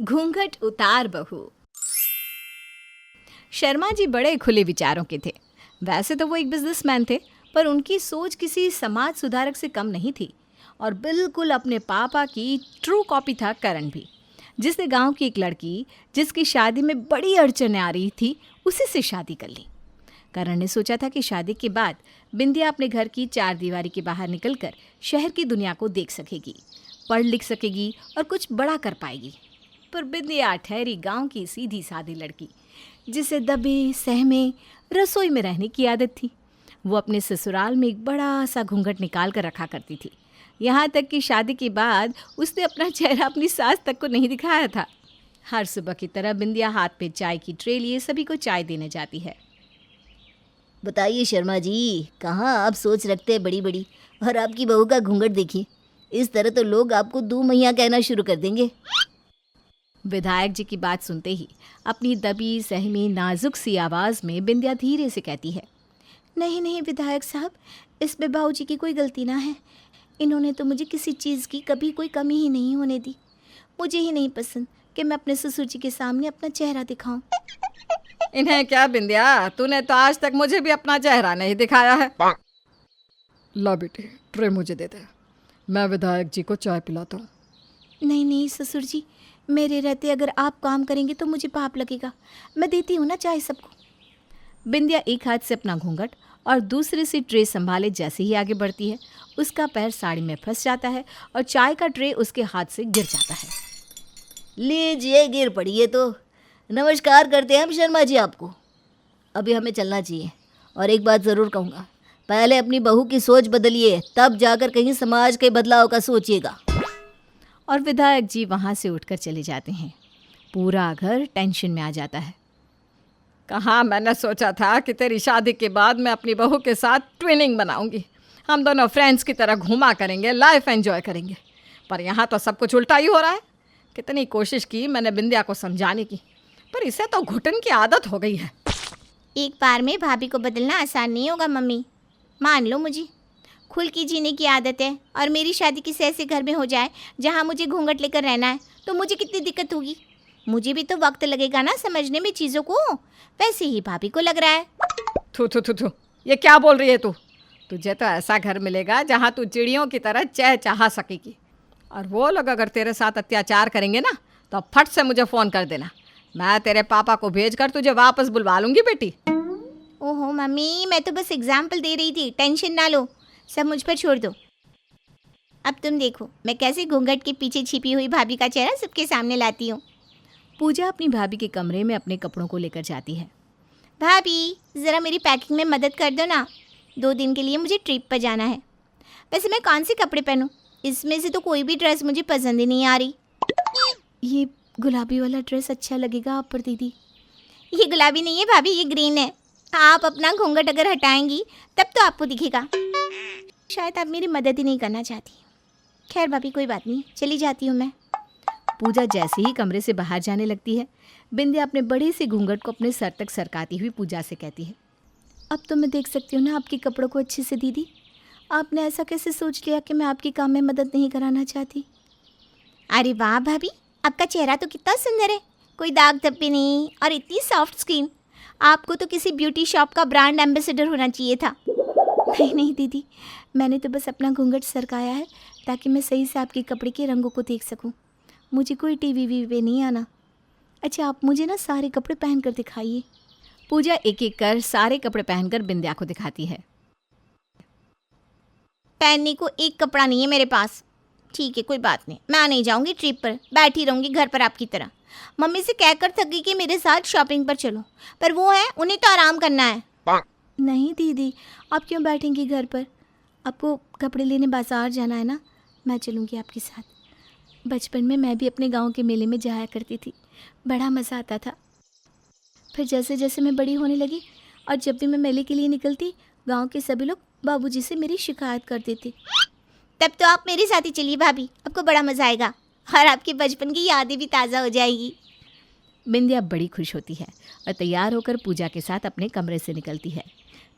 घूंघट उतार बहू। शर्मा जी बड़े खुले विचारों के थे। वैसे तो वो एक बिजनेसमैन थे, पर उनकी सोच किसी समाज सुधारक से कम नहीं थी और बिल्कुल अपने पापा की ट्रू कॉपी था करण भी, जिसने गांव की एक लड़की जिसकी शादी में बड़ी अड़चनें आ रही थी उसी से शादी कर ली। करण ने सोचा था कि शादी के बाद बिंदिया अपने घर की चार दीवारी के बाहर निकलकर शहर की दुनिया को देख सकेगी, पढ़ लिख सकेगी और कुछ बड़ा कर पाएगी। पर बिंदिया ठहरी गांव की सीधी सादी लड़की, जिसे दबे सहमे रसोई में रहने की आदत थी। वो अपने ससुराल में एक बड़ा सा घूंघट निकाल कर रखा करती थी। यहाँ तक कि शादी के बाद उसने अपना चेहरा अपनी सास तक को नहीं दिखाया था। हर सुबह की तरह बिंदिया हाथ पे चाय की ट्रे लिए सभी को चाय देने जाती है। बताइए शर्मा जी, कहाँ आप सोच रखते हैं बड़ी बड़ी, और आपकी बहू का घूंघट देखिए। इस तरह तो लोग आपको दू मैया कहना शुरू कर देंगे। विधायक जी की बात सुनते ही अपनी दबी सहमी नाजुक सी आवाज़ में बिंदिया धीरे से कहती है, नहीं नहीं विधायक साहब, इसमें बाबू जी की कोई गलती ना है। इन्होंने तो मुझे किसी चीज़ की कभी कोई कमी ही नहीं होने दी। मुझे ही नहीं पसंद कि मैं अपने ससुर जी के सामने अपना चेहरा दिखाऊं। इन्हें क्या बिंदिया, तूने तो आज तक मुझे भी अपना चेहरा नहीं दिखाया है। ला बेटे, ट्रे मुझे दे दे, मैं विधायक जी को चाय पिलाता हूँ। नहीं नहीं ससुर जी, मेरे रहते अगर आप काम करेंगे तो मुझे पाप लगेगा। मैं देती हूँ ना चाय सबको। बिंदिया एक हाथ से अपना घूंघट और दूसरे से ट्रे संभाले जैसे ही आगे बढ़ती है, उसका पैर साड़ी में फंस जाता है और चाय का ट्रे उसके हाथ से गिर जाता है। लीजिए, गिर पड़ी है तो। नमस्कार करते हैं हम शर्मा जी आपको। अभी हमें चलना चाहिए, और एक बात ज़रूर कहूँगा, पहले अपनी बहू की सोच बदलिए, तब जाकर कहीं समाज के बदलाव का सोचिएगा। और विधायक जी वहाँ से उठकर चले जाते हैं। पूरा घर टेंशन में आ जाता है। कहाँ मैंने सोचा था कि तेरी शादी के बाद मैं अपनी बहू के साथ ट्विनिंग बनाऊंगी, हम दोनों फ्रेंड्स की तरह घूमा करेंगे, लाइफ एंजॉय करेंगे। पर यहाँ तो सब कुछ उल्टा ही हो रहा है। कितनी कोशिश की मैंने बिंदिया को समझाने की, पर इसे तो घुटन की आदत हो गई है। एक बार में भाभी को बदलना आसान नहीं होगा मम्मी, मान लो मुझे। खुल की जीने की आदत है, और मेरी शादी किसी ऐसे घर में हो जाए जहाँ मुझे घूंघट लेकर रहना है तो मुझे कितनी दिक्कत होगी। मुझे भी तो वक्त लगेगा ना समझने में चीज़ों को, वैसे ही भाभी को लग रहा है। थू थू थू थू, ये क्या बोल रही है तू? तुझे तो ऐसा घर मिलेगा जहाँ तू चिड़ियों की तरह चहचहा सकेगी, और वो लोग अगर तेरे साथ अत्याचार करेंगे ना तो फट से मुझे फ़ोन कर देना। मैं तेरे पापा को भेजकर तुझे वापस बुलवा लूँगी बेटी। ओहो मम्मी, मैं तो बस एग्जाम्पल दे रही थी, टेंशन ना लो, सब मुझ पर छोड़ दो। अब तुम देखो मैं कैसे घूंघट के पीछे छिपी हुई भाभी का चेहरा सबके सामने लाती हूँ। पूजा अपनी भाभी के कमरे में अपने कपड़ों को लेकर जाती है। भाभी ज़रा मेरी पैकिंग में मदद कर दो ना, 2 दिन के लिए मुझे ट्रिप पर जाना है। वैसे मैं कौन से कपड़े पहनूं? इसमें से तो कोई भी ड्रेस मुझे पसंद ही नहीं आ रही। ये गुलाबी वाला ड्रेस अच्छा लगेगा आप पर दीदी। ये गुलाबी नहीं है भाभी, ये ग्रीन है। आप अपना घूंघट अगर हटाएंगी तब तो आपको दिखेगा। शायद आप मेरी मदद ही नहीं करना चाहती। खैर भाभी कोई बात नहीं, चली जाती हूँ मैं। पूजा जैसे ही कमरे से बाहर जाने लगती है, बिंदिया अपने बड़े से घूंघट को अपने सर तक सरकाती हुई पूजा से कहती है, अब तो मैं देख सकती हूँ ना आपके कपड़ों को अच्छे से दीदी। आपने ऐसा कैसे सोच लिया कि मैं आपके काम में मदद नहीं कराना चाहती? अरे वाह भाभी, आपका चेहरा तो कितना सुंदर है, कोई दाग धब्बे नहीं और इतनी सॉफ्ट स्किन। आपको तो किसी ब्यूटी शॉप का ब्रांड एम्बेसडर होना चाहिए था। नहीं नहीं दीदी, मैंने तो बस अपना घूंघट सरकाया है ताकि मैं सही से आपके कपड़े के रंगों को देख सकूं। मुझे कोई टीवी वीवी पे नहीं आना। अच्छा आप मुझे ना सारे कपड़े पहन कर दिखाइए। पूजा एक एक कर सारे कपड़े पहनकर बिंदिया को दिखाती है। पहनने को एक कपड़ा नहीं है मेरे पास। ठीक है कोई बात नहीं, मैं नहीं जाऊंगी ट्रिप पर, बैठी रहूंगी घर पर आपकी तरह। मम्मी से कहकर थक गई कि मेरे साथ शॉपिंग पर चलो, पर वो है उन्हें तो आराम करना है। नहीं दीदी, आप क्यों बैठेंगी घर पर? आपको कपड़े लेने बाजार जाना है ना, मैं चलूँगी आपके साथ। बचपन में मैं भी अपने गांव के मेले में जाया करती थी, बड़ा मज़ा आता था। फिर जैसे जैसे मैं बड़ी होने लगी और जब भी मैं मेले के लिए निकलती, गांव के सभी लोग बाबूजी से मेरी शिकायत करते थे। तब तो आप मेरे साथ ही चलिए भाभी, आपको बड़ा मज़ा आएगा और आपके बचपन की यादें भी ताज़ा हो जाएगी। बिंदिया बड़ी खुश होती है और तैयार होकर पूजा के साथ अपने कमरे से निकलती है।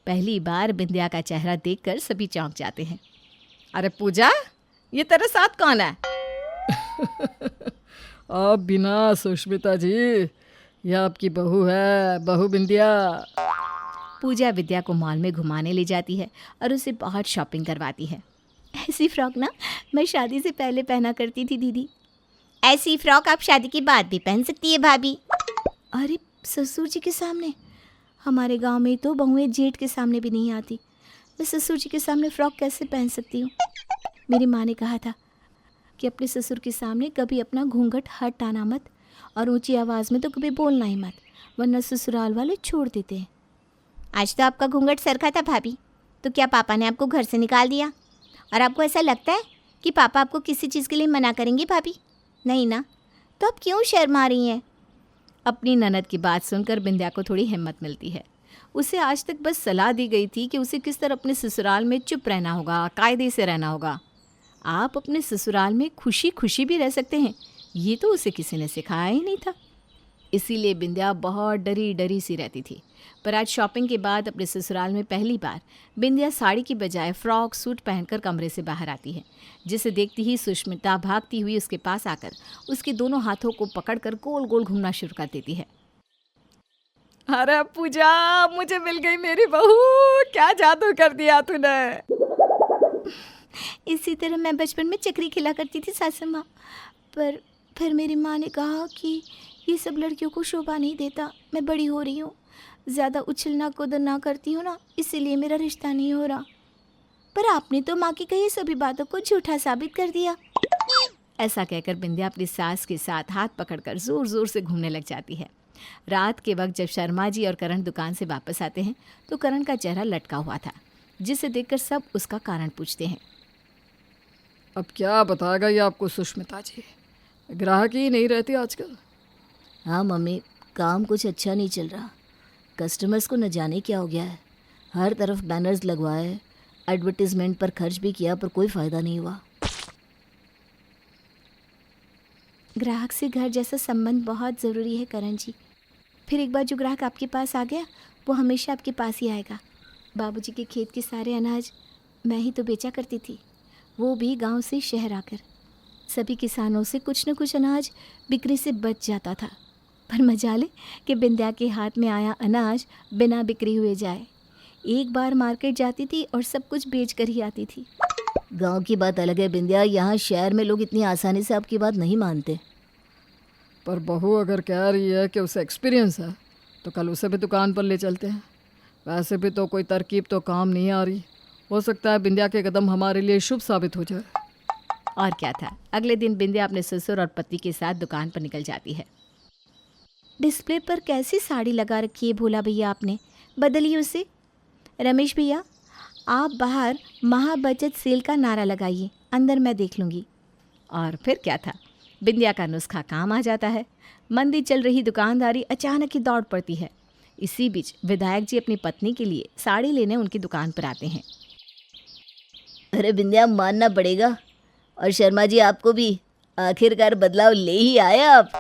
पहली बार बिंदिया का चेहरा देखकर सभी चौंक जाते हैं। अरे पूजा, ये तेरे साथ कौन है? अब बिना सुष्मिता जी, यह आपकी बहू है, बहू बिंदिया। पूजा विद्या को मॉल में घुमाने ले जाती है और उसे बहुत शॉपिंग करवाती है। ऐसी फ्रॉक ना मैं शादी से पहले पहना करती थी दीदी। ऐसी फ्रॉक आप शादी के बाद भी पहन सकती है भाभी। अरे ससुर जी के सामने? हमारे गांव में तो बहुएं जेठ के सामने भी नहीं आती। मैं ससुर जी के सामने फ़्रॉक कैसे पहन सकती हूँ? मेरी माँ ने कहा था कि अपने ससुर के सामने कभी अपना घूंघट हटाना मत और ऊंची आवाज़ में तो कभी बोलना ही मत, वरना ससुराल वाले छोड़ देते हैं। आज तो आपका घूंघट सरखा था भाभी, तो क्या पापा ने आपको घर से निकाल दिया? और आपको ऐसा लगता है कि पापा आपको किसी चीज़ के लिए मना करेंगे भाभी? नहीं ना, तो आप क्यों शर्मा रही हैं? अपनी ननद की बात सुनकर बिंदिया को थोड़ी हिम्मत मिलती है। उसे आज तक बस सलाह दी गई थी कि उसे किस तरह अपने ससुराल में चुप रहना होगा, कायदे से रहना होगा। आप अपने ससुराल में खुशी खुशी भी रह सकते हैं, ये तो उसे किसी ने सिखाया ही नहीं था। इसीलिए बिंदिया बहुत डरी डरी सी रहती थी। पर आज शॉपिंग के बाद अपने ससुराल में पहली बार बिंदिया साड़ी की बजाय फ्रॉक सूट पहनकर कमरे से बाहर आती है, जिसे देखती ही सुष्मिता भागती हुई उसके पास आकर उसके दोनों हाथों को पकड़कर गोल गोल घूमना शुरू कर देती है। अरे पूजा, मुझे मिल गई मेरी बहू, क्या जादू कर दिया तूने। इसी तरह मैं बचपन में चक्री खिला करती थी सासू माँ, पर फिर मेरी माँ ने कहा कि ये सब लड़कियों को शोभा नहीं देता। मैं बड़ी हो रही हूँ, ज़्यादा उछलना कूदना करती हूँ ना, इसीलिए मेरा रिश्ता नहीं हो रहा। पर आपने तो माँ की कही सभी बातों को झूठा साबित कर दिया। ऐसा कहकर बिंदिया अपनी सास के साथ हाथ पकड़कर जोर जोर से घूमने लग जाती है। रात के वक्त जब शर्मा जी और करण दुकान से वापस आते हैं तो करण का चेहरा लटका हुआ था, जिसे देखकर सब उसका कारण पूछते हैं। अब क्या बताएगा ये आपको सुष्मिता जी, ग्राहक ही नहीं रहती आजकल। हाँ मम्मी, काम कुछ अच्छा नहीं चल रहा। कस्टमर्स को न जाने क्या हो गया है। हर तरफ बैनर्स लगवाए, एडवर्टीजमेंट पर खर्च भी किया, पर कोई फ़ायदा नहीं हुआ। ग्राहक से घर जैसा संबंध बहुत ज़रूरी है करण जी। फिर एक बार जो ग्राहक आपके पास आ गया वो हमेशा आपके पास ही आएगा। बाबूजी के खेत के सारे अनाज मैं ही तो बेचा करती थी, वो भी गांव से शहर आकर। सभी किसानों से कुछ न कुछ अनाज बिक्री से बच जाता था, पर मजाले कि बिंदिया के हाथ में आया अनाज बिना बिक्री हुए जाए। एक बार मार्केट जाती थी और सब कुछ बेच कर ही आती थी। गांव की बात अलग है बिंदिया, यहाँ शहर में लोग इतनी आसानी से आपकी बात नहीं मानते। पर बहू अगर कह रही है कि उसे एक्सपीरियंस है तो कल उसे भी दुकान पर ले चलते हैं। वैसे भी तो कोई तरकीब तो काम नहीं आ रही, हो सकता है बिंदिया के कदम हमारे लिए शुभ साबित हो जाए। और क्या था, अगले दिन बिंदिया अपने ससुर और पति के साथ दुकान पर निकल जाती है। डिस्प्ले पर कैसी साड़ी लगा रखी है भोला भैया, आपने बदलिए उसे। रमेश भैया, आप बाहर महाबचत सेल का नारा लगाइए, अंदर मैं देख लूँगी। और फिर क्या था, बिंदिया का नुस्खा काम आ जाता है। मंदी चल रही दुकानदारी अचानक ही दौड़ पड़ती है। इसी बीच विधायक जी अपनी पत्नी के लिए साड़ी लेने उनकी दुकान पर आते हैं। अरे बिंदिया, मानना पड़ेगा, और शर्मा जी आपको भी, आखिरकार बदलाव ले ही आए आप।